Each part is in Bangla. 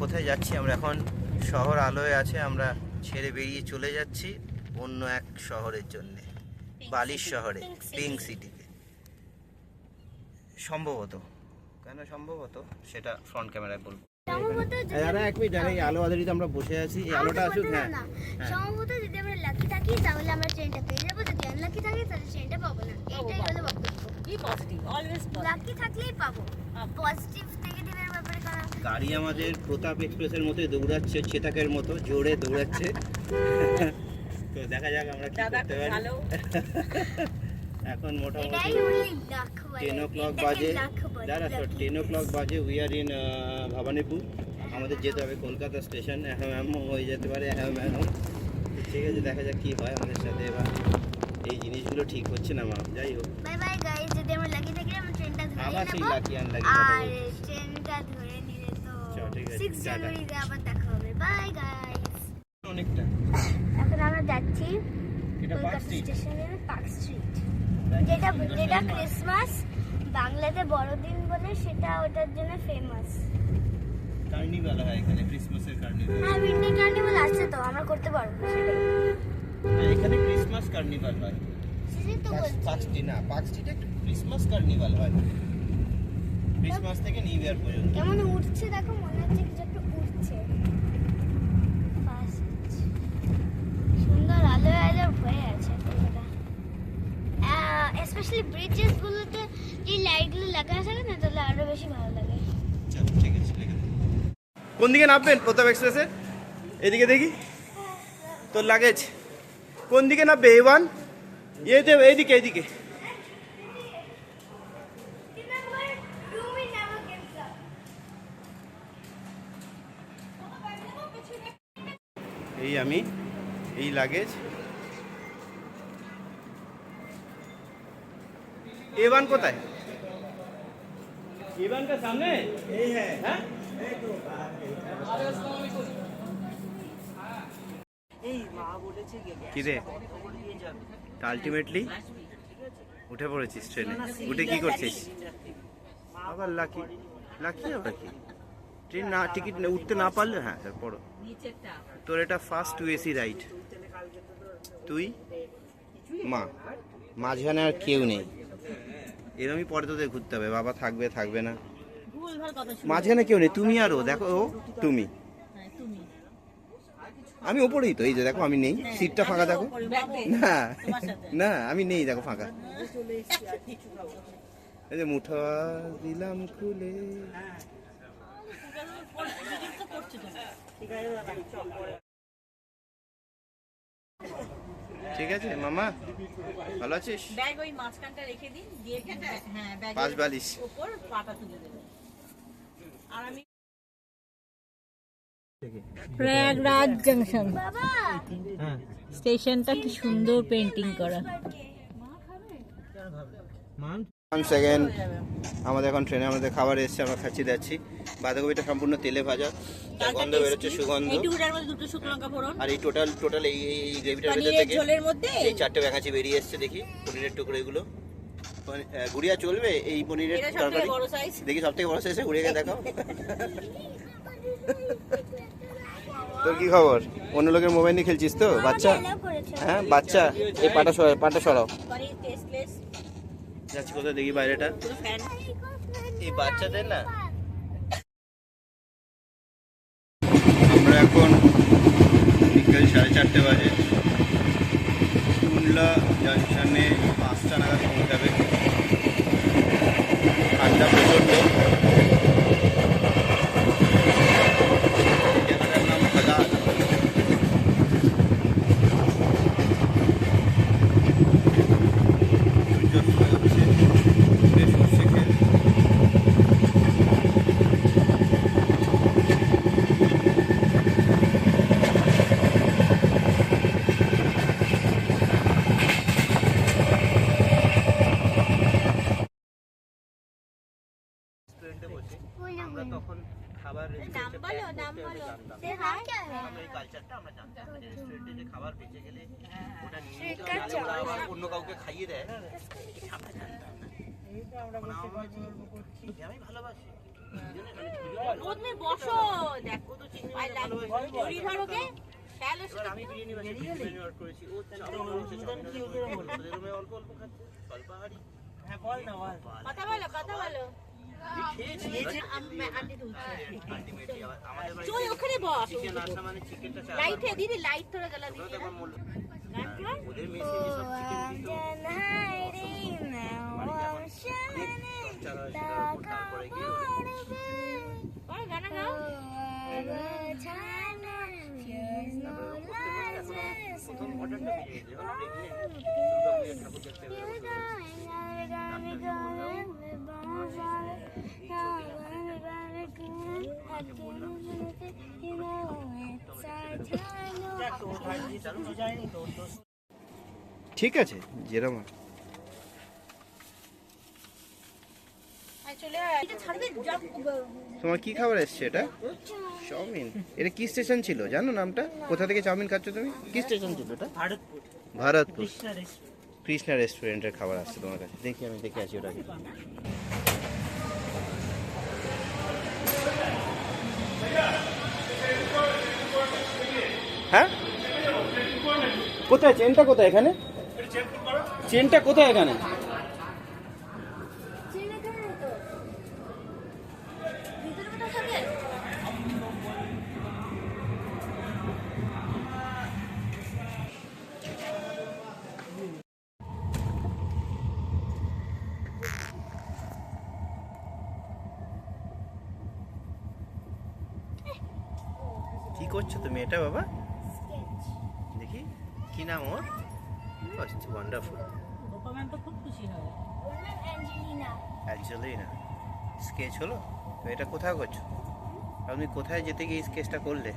কোথায় যাচ্ছি আমরা এখন? শহর আলোয় আছে, আমরা ছেড়ে বেরিয়ে চলে যাচ্ছি অন্য এক শহরের জন্য, বালির শহরে, পিঙ্ক সিটিতে সম্ভবত। কেন সম্ভবত সেটা ফ্রন্ট ক্যামেরায় বলবো। দাদা এক মিনিট, এই আলো আধারিতে আমরা বসে আছি, এই আলোটা আসুক। হ্যাঁ, সম্ভবত যদি আমরা লাকি থাকি তাহলে আমরা ট্রেনটা পেয়ে যাবো, যদি আনলাকি থাকি তাহলে ট্রেনটা পাবো না। এটাই হলো বক্তব্য। Be positive, always positive. Lucky থাকলেই পাবো। পজিটিভ নেগেটিভের ব্যাপারে কোনো গাড়ি আমাদের প্রতাপ এক্সপ্রেসের মতোই দৌড়াচ্ছে, চেতাকের মতো জোরে দৌড়াচ্ছে। তো দেখা যাক আমরা কি করতে পারি। এখন মোটামুটি 10 o'clock বাজে। দাঁড়া, 10 o'clock বাজে। We are in Bhowanipore. আমাদের যেতে হবে কলকাতা স্টেশন। হয়ে যেতে পারে। ঠিক আছে, দেখা যাক কি হয় আমাদের সাথে। এবার এই জিনিসগুলো ঠিক হচ্ছে না মা, যাই হোক। বাই বাই গাইস, যদি আমরা লাকি থাকি আমরা ট্রেনটা ধরে আবার সেই নেব। লাকি আনলাকি আর ট্রেনটা ধরে নিলে তো চল, ঠিক আছে, 6 জানুয়ারিতে আবার দেখা হবে। Bye guys. অনেকটা এখন আমরা যাচ্ছি এটা পার্ক কলকাতা স্ট্রিট। স্টেশনের পার্ক স্ট্রিট, যেটা ক্রিসমাস বাংলাতে বড়দিন বলে, সেটা ওটার জন্য ফেমাস। কার্নিভাল হয় এখানে, ক্রিসমাসের কার্নিভাল। হ্যাঁ, মিডনাইট কার্নিভাল আছে তো, আমরা করতে পারবো সেটাই। এখানে ক্রিসমাস কার্নিভাল হয়। সেটাই তো বলছি। পার্ক স্ট্রিট না, পার্ক স্ট্রিটে ক্রিসমাস কার্নিভাল হয়, ক্রিসমাস থেকে নিউ ইয়ার পর্যন্ত। কেমন উঠছে দেখো, মনে হচ্ছে কিছু একটা উঠছে। সুন্দর আলো আলো হয়ে আছে কলকাতা। স্পেশালি ব্রিজেস গুলোতে যে লাইটগুলো লাগানো থাকে না, তাহলে আরো বেশি ভালো লাগে। চল, ঠিক আছে, লিখে দে। কোন দিকে নামবেন প্রতাপ এক্সপ্রেসে? এদিকে দেখি তোর লাগেজ কোন দিকে নামবে? A1 এইদিকে এইদিকে। এই আমি এই লাগেজ। A1 কোথায়? A1 का सामने यही है। हाँ? কি রে, আলটিমেটলি উঠে পড়েছিস ট্রেনে। উঠে কি করছিস? আবার লাকি লাকি আবার কি? ট্রেন না, টিকিট উঠতে না পারলে? হ্যাঁ, তারপর তোর এটা ফার্স্ট এসি রাইড। তুই মা, মাঝখানে আর কেউ নেই। এরমই পরে তোদের ঘুরতে হবে, বাবা থাকবে থাকবে না, মাঝখানে কেউ নেই। তুমি আর ও, দেখো ও তুমি, আমি ওপরেই তো। এই যে দেখো আমি নেই, সিটটা ফাঁকা দেখো। না না, আমি নেই, দেখো ফাঁকা। এই যে মুঠা দিলাম খুলে। ঠিক আছে মামা, ভালো আছিস? ব্যাগ ওই মাঝখানটা রেখে দিন, দিয়ে হ্যাঁ ব্যাগ পাঁচ বালিশ উপর পাটা তুলে দেবেন। আর আমি প্রয়াগরাজ জংশন স্টেশনটা কি সুন্দর পেন্টিং করা। সেকেন্ড, আমাদের এখন ট্রেনে আমাদের খাবার এসছে, আমরা খাচ্ছি যাচ্ছি। বাঁধাকপিটা সম্পূর্ণ তেলে ভাজা, তার গন্ধ বেরোচ্ছে, সুগন্ধ। দুটো শুকনো লঙ্কা ফোড়ন, আর এই টোটাল এই গ্রেভিটার ভেতর থেকে ঝোলের মধ্যে এই 4টে ব্যাঙাচি বেরিয়ে এসছে। দেখি পনিরের টুকরো এগুলো। গুড়িয়া চলবে এই পনিরের তরকারি? দেখি সব থেকে বড় সাইজে গুড়িয়াকে দেখাও। তোর কি খবর? অন্য লোকের মোবাইল নিয়ে খেলছিস তো? বাচ্চা, হ্যাঁ বাচ্চা। এই পাটা সরাও। যাচ্ছি কোথায় দেখি বাইরেটা। এই বাচ্চাদের না, আমরা এখন বিকেল 4:30 বাজে। কুমলা জংশনে 5টা নাগাদ পৌঁছাবে। ঠান্ডা প্রচণ্ড। জায়গাটার নাম খাদান। সূর্যাস্ত হচ্ছে, সর্ষে খেল। আমরা তখন খাবার রেস্টুরেন্টে যে খাবার বেঁচে গেলে ওটা নিয়ে নিতে হবে, নাহলে ওরা অন্য কাউকে খাইয়ে দেয়। আমরা জানতাম না। আমি ভালোবাসি। রোদ में বসো দেখো তো জড়ি ধরো কে খেয়াল এসে আমি বিরিয়ানি অর্ডার করেছি ও অল্প অল্প খাচ্ছে স্বল্পাহারি। হ্যাঁ বল না বল। কথা বলো চল ওখানে বস চিকেন আসা মানে চিকেনটা চাই লাইট है दीदी लाइट थोड़ा जला दीजिए ওদের মেসে যে সব চিকেন দিত তারপরে গিয়ে और गाना गाओ প্রথম অর্ডারটা পেয়ে গেছে যখন দেখলে ঠাকুর দেখতে ঠিক আছে যেরকম চলে এটা ছাড়বে তোমার কি খাবার এসছে এটা চাউমিন এটা কি স্টেশন ছিল জানো নামটা কোথা থেকে চাউমিন খাচ্ছ তুমি কি স্টেশন ছিল এটা ভারতপুর ভারতপুর কৃষ্ণা রেস্টুরেন্ট। কৃষ্ণা রেস্টুরেন্টের খাবার আসছে তোমার কাছে দেখি আমি দেখে আছি ওটা কি। হ্যাঁ কোথায় চেনটা কোথায় এখানে চেনটা কোথায় এখানে কি করছো তুমি এটা বাবা দেখি কি নাম ওর ওয়ান্ডারফুল গোপা ম্যাম তো খুব খুশি হয়। অ্যাঞ্জেলিনা স্কেচ হলো তো এটা কোথায় করছো আপনি কোথায় যেতে গিয়ে স্কেচটা করলে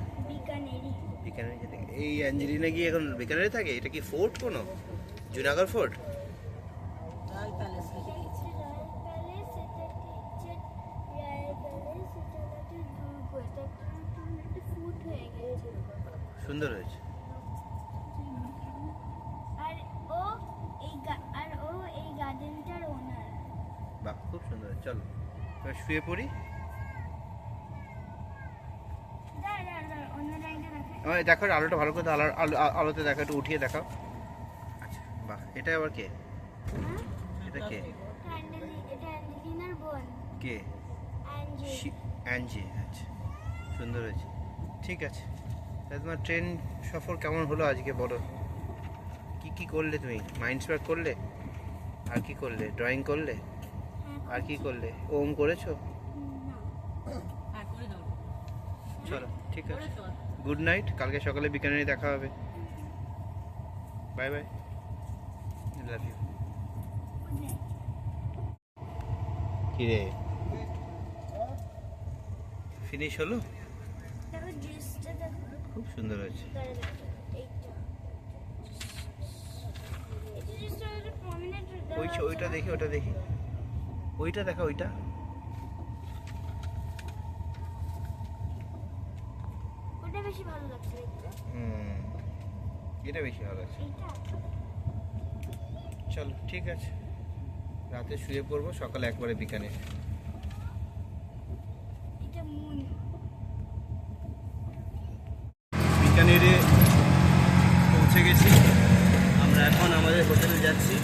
বিকানেরে যেতে এই অ্যাঞ্জেলিনা গিয়ে এখন বিকানেরে থাকে এটা কি ফোর্ট কোনো জুনাগড় ফোর্ট রয়্যাল প্যালেস লিখে দিয়েছি। সুন্দর হয়েছে বাহ খুব সুন্দর হয়েছে চলো এবার শুয়ে পড়ি আমার দেখো আলোটা ভালো করে আলোতে দেখো একটু উঠিয়ে দেখাও আচ্ছা বাহ এটা আবার কে এটা কে কে অ্যাঞ্জি আচ্ছা সুন্দর হয়েছে ঠিক আছে তাহলে তোমার ট্রেন সফর কেমন হলো আজকে বলো কি কি করলে তুমি মাইন্ড স্প্যাক করলে আর কি করলে ড্রয়িং করলে আর কি করলে ওম করেছো হ্যাঁ করে দাও চলো ঠিক আছে করে চল। গুড নাইট কালকে সকালে বিকানেরে দেখা হবে বাই বাই লাভ ইউ কি রে ফিনিশ হলো খুব সুন্দর হয়েছে ওইটা দেখি ওটা দেখি ওইটা দেখা ওইটা বেশি ভালো লাগছে দেখতে। এটা বেশি ভালো আছে এইটা চলো ঠিক আছে রাতে শুয়ে পড়বো সকালে একবারে বিকানের এটা মুন বিকানেরে পৌঁছে গেছি আমরা এখন আমাদের হোটেলে যাচ্ছি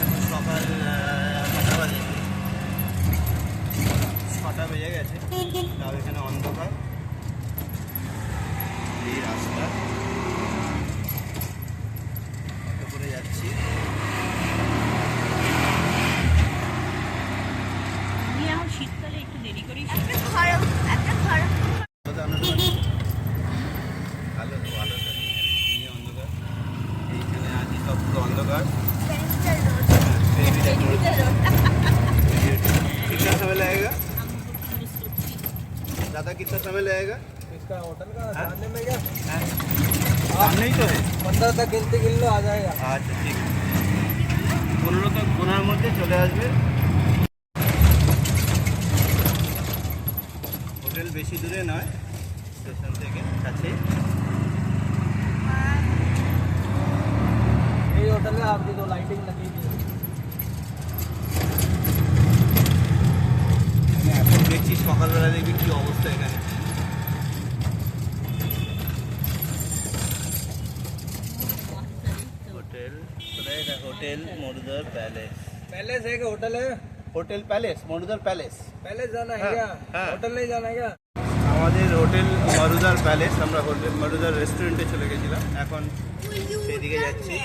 এখন সকাল 6টা বেজে গেছে তাও এখানে অন্ধকার এই রাস্তা অটো করে যাচ্ছি আমি এখন শীতকালে একটু দেরি করেই একটা খরচ ভালো তো ভালো অন্ধকার এইখানে আজকে সব পুরো অন্ধকার कितना समय लगेगा दादा कितना समय लगेगा इसका होटल का सामने में क्या सामने ही तो है 15 तक गिनती गिन लो आ जाएगा। আচ্ছা ঠিক আছে 15 তক গোনার মধ্যে চলে আসবে হোটেল বেশি দূরে নয় স্টেশন থেকে কাছে यही होटल है आपकी तो लाइटिंग लगी हुई है। এখন দেখছি সকালবেলা দেখবি কি অবস্থা এখানে। Hotel hotel Marudhar palace. Palace है क्या होटल है? Hotel palace, Marudhar palace. Palace जाना है हाँ, क्या? हाँ। होटल नहीं जाना है क्या? আমাদের হোটেল মরুদার প্যালেস, আমরা হোটেল মরুদার রেস্টুরেন্টে চলে গেছিলাম, এখন সেদিকে যাচ্ছি।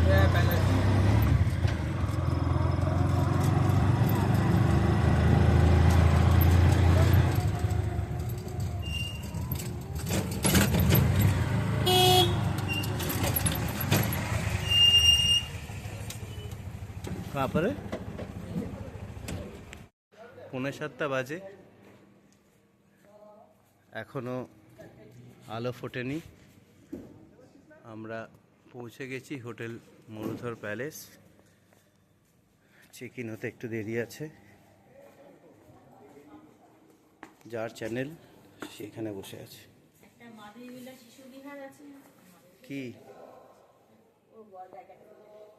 ये पैलेस। कहाँ पर है? 7:45 বাজে, এখনো আলো ফোটেনি। আমরা পৌঁছে গেছি হোটেল মরুধর প্যালেস। চেক ইন হতে একটু দেরি আছে। যার চ্যানেল সেখানে বসে আছে। একটা মাধবীবিলা শিশু বিহার আছে না? কি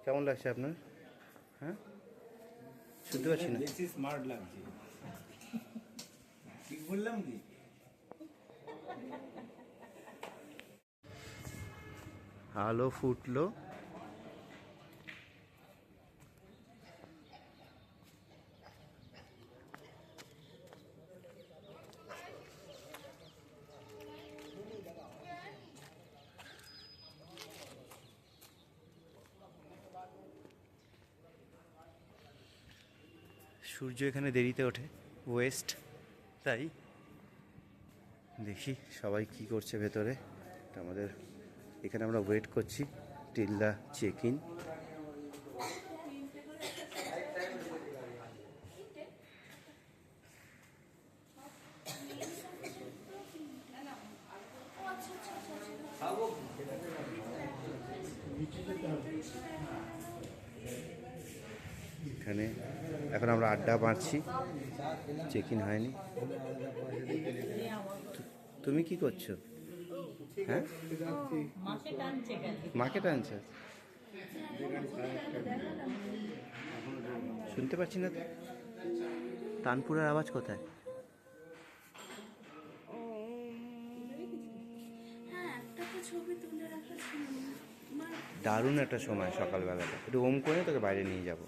কেমন লাগছে আপনার? হ্যাঁ, শুনতে পাচ্ছি না। বেশি স্মার্ট লাগছে। ঠিক বললাম কি? আলো ফুটলো, সূর্য এখানে দেরিতে ওঠে, ওয়েস্ট, তাই দেখি সবাই কি করছে ভেতরে। আমাদের এখানে আমরা ওয়েট করছি টিল দ্য চেক ইন। এখানে এখন আমরা আড্ডা মারছি, চেক ইন হয়নি। তুমি কি করছো? হ্যাঁ, মাকে টানছে কেন? মাকে টানছো? শুনতে পাচ্ছি না তো। তানপুরের আওয়াজ কোথায়? দারুণ একটা সময় সকালবেলাটা, একটু ওম করে তোকে বাইরে নিয়ে যাবো।